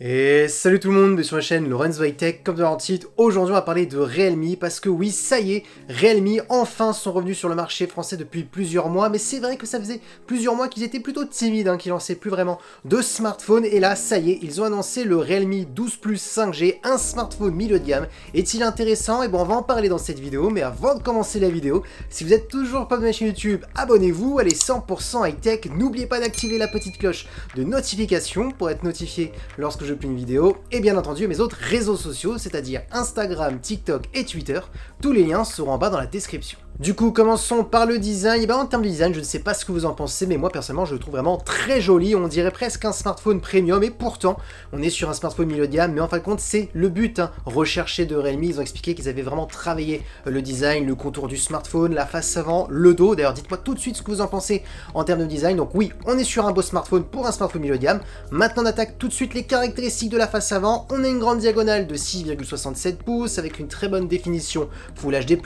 Et salut tout le monde, sur la chaîne Lorenzo High Tech, comme dans leur titre, aujourd'hui on va parler de Realme, parce que oui, ça y est, Realme enfin sont revenus sur le marché français depuis plusieurs mois, mais c'est vrai que ça faisait plusieurs mois qu'ils étaient plutôt timides, qu'ils lançaient plus vraiment de smartphone, et là, ça y est, ils ont annoncé le Realme 12 Plus 5G, un smartphone milieu de gamme. Est-il intéressant? Et bon, on va en parler dans cette vidéo, mais avant de commencer la vidéo, si vous êtes toujours pas de ma chaîne YouTube, abonnez-vous, allez 100% High Tech, n'oubliez pas d'activer la petite cloche de notification pour être notifié lorsque je publie une vidéo, et bien entendu mes autres réseaux sociaux, c'est-à-dire Instagram, TikTok et Twitter. Tous les liens seront en bas dans la description. Du coup, commençons par le design. Et ben, en termes de design, je ne sais pas ce que vous en pensez, mais moi personnellement, je le trouve vraiment très joli. On dirait presque un smartphone premium, et pourtant, on est sur un smartphone milieu de gamme. Mais en fin de compte, c'est le but recherché de Realme. Ils ont expliqué qu'ils avaient vraiment travaillé le design, le contour du smartphone, la face avant, le dos. D'ailleurs, dites-moi tout de suite ce que vous en pensez en termes de design. Donc oui, on est sur un beau smartphone pour un smartphone milieu de gamme. Maintenant, on attaque tout de suite les caractéristiques de la face avant. On a une grande diagonale de 6,67 pouces avec une très bonne définition Full HD+,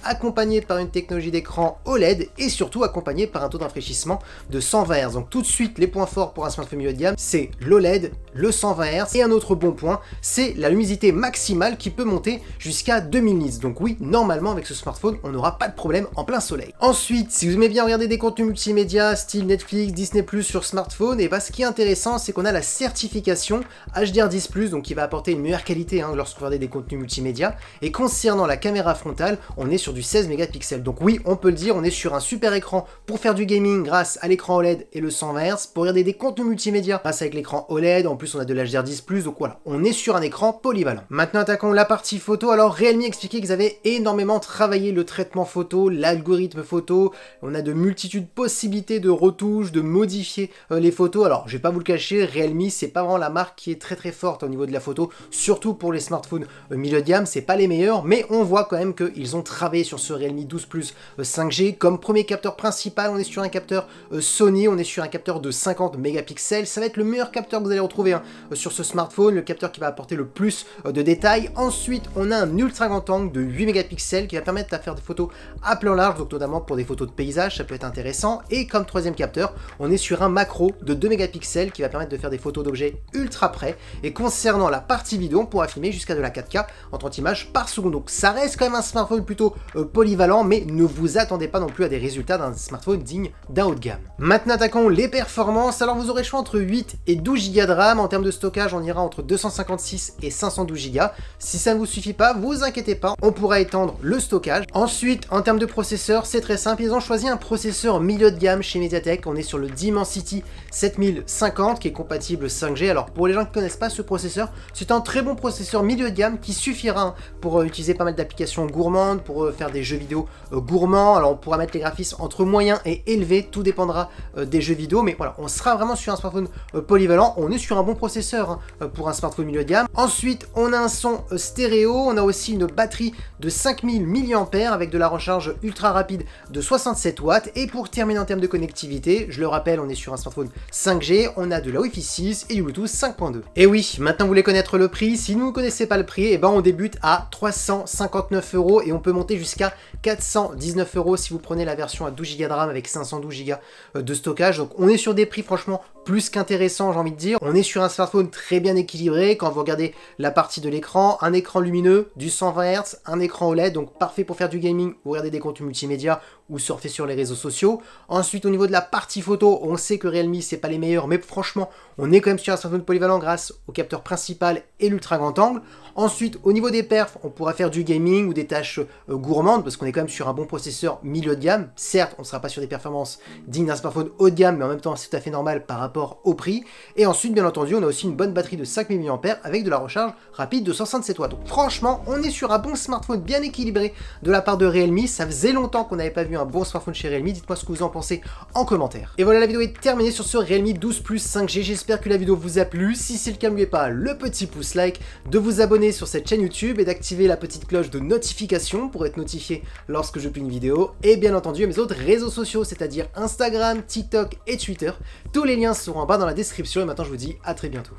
accompagnée par une technologie d'écran OLED et surtout accompagnée par un taux d'infraîchissement de 120 Hz. Donc tout de suite, les points forts pour un smartphone milieu de gamme, c'est l'OLED, le 120 Hz, et un autre bon point, c'est la luminosité maximale qui peut monter jusqu'à 2000 nits. Donc oui, normalement avec ce smartphone, on n'aura pas de problème en plein soleil. Ensuite, si vous aimez bien regarder des contenus multimédia, style Netflix, Disney+, sur smartphone, et bah ce qui est intéressant, c'est qu'on a la certification HDR10+, donc qui va apporter une meilleure qualité lorsque vous regardez des contenus multimédia. Et concernant la caméra frontale, on est sur du 16 mégapixels. Donc oui, on peut le dire, on est sur un super écran pour faire du gaming grâce à l'écran OLED et le 120 Hz, pour regarder des contenus multimédia grâce avec l'écran OLED, en plus on a de l'HDR10+, donc voilà, on est sur un écran polyvalent. Maintenant attaquons la partie photo. Alors Realme expliquait qu'ils avaient énormément travaillé le traitement photo, l'algorithme photo, on a de multitudes possibilités de retouches, de modifier les photos. Alors je vais pas vous le cacher, Realme c'est pas vraiment la marque qui est très forte au niveau de la photo, surtout pour les smartphones milieu de gamme, c'est pas les meilleurs, mais on voit quand même qu'ils ont travaillé sur ce Realme 12 Plus 5G. Comme premier capteur principal, on est sur un capteur Sony, on est sur un capteur de 50 mégapixels, ça va être le meilleur capteur que vous allez retrouver sur ce smartphone, le capteur qui va apporter le plus de détails. Ensuite, on a un ultra grand angle de 8 mégapixels qui va permettre de faire des photos à plan large, donc notamment pour des photos de paysage, ça peut être intéressant. Et comme troisième capteur, on est sur un macro de 2 mégapixels qui va permettre de faire des photos d'objets ultra près. Et concernant la partie vidéo, on pourra filmer jusqu'à de la 4K en 30 images par seconde. Donc ça reste quand même un smartphone plutôt polyvalent, mais ne vous attendez pas non plus à des résultats d'un smartphone digne d'un haut de gamme. Maintenant attaquons les performances. Alors vous aurez le choix entre 8 et 12 Go de RAM. En termes de stockage, on ira entre 256 et 512 Go. Si ça ne vous suffit pas, vous inquiétez pas, on pourra étendre le stockage. Ensuite, en termes de processeur, c'est très simple, ils ont choisi un processeur milieu de gamme chez MediaTek. On est sur le Dimensity 7050 qui est compatible 5G. Alors pour les gens qui ne connaissent pas ce processeur, c'est un très bon processeur milieu de gamme qui suffira pour utiliser pas mal d'applications gourmandes, pour faire des jeux vidéo gourmands. Alors on pourra mettre les graphismes entre moyens et élevés, tout dépendra des jeux vidéo, mais voilà, on sera vraiment sur un smartphone polyvalent. On est sur un bon processeur pour un smartphone milieu de gamme. Ensuite, on a un son stéréo, on a aussi une batterie de 5000 mAh avec de la recharge ultra rapide de 67 watts. Et pour terminer en termes de connectivité, je le rappelle, on est sur un smartphone 5G, on a de la Wi-Fi 6 et du Bluetooth 5.2. Et oui, maintenant vous voulez connaître le prix. Si vous ne connaissez pas le prix, et ben on débute à 359 € et on peut monter jusqu'à 419 € si vous prenez la version à 12 Go de RAM avec 512 Go de stockage. Donc on est sur des prix franchement plus qu'intéressants, j'ai envie de dire. On est sur un smartphone très bien équilibré. Quand vous regardez la partie de l'écran, un écran lumineux, du 120 Hz, un écran OLED, donc parfait pour faire du gaming ou regarder des contenus multimédia ou surfer sur les réseaux sociaux. Ensuite, au niveau de la partie photo, on sait que Realme c'est pas les meilleurs, mais franchement, on est quand même sur un smartphone polyvalent grâce au capteur principal et l'ultra grand angle. Ensuite, au niveau des perfs, on pourra faire du gaming ou des tâches gourmandes parce qu'on est quand même sur un bon processeur milieu de gamme. Certes, on ne sera pas sur des performances dignes d'un smartphone haut de gamme, mais en même temps, c'est tout à fait normal par rapport au prix. Et ensuite, bien entendu, on a aussi une bonne batterie de 5000 mAh avec de la recharge rapide de 67 watts. Donc franchement, on est sur un bon smartphone bien équilibré de la part de Realme. Ça faisait longtemps qu'on n'avait pas vu un bon smartphone chez Realme. Dites-moi ce que vous en pensez en commentaire. Et voilà, la vidéo est terminée sur ce Realme 12 Plus 5G. J'espère que la vidéo vous a plu. Si c'est le cas, n'oubliez pas le petit pouce like, de vous abonner sur cette chaîne YouTube et d'activer la petite cloche de notification pour être notifié lorsque je publie une vidéo. Et bien entendu mes autres réseaux sociaux, c'est-à-dire Instagram, TikTok et Twitter. Tous les liens seront en bas dans la description et maintenant je vous dis à très bientôt.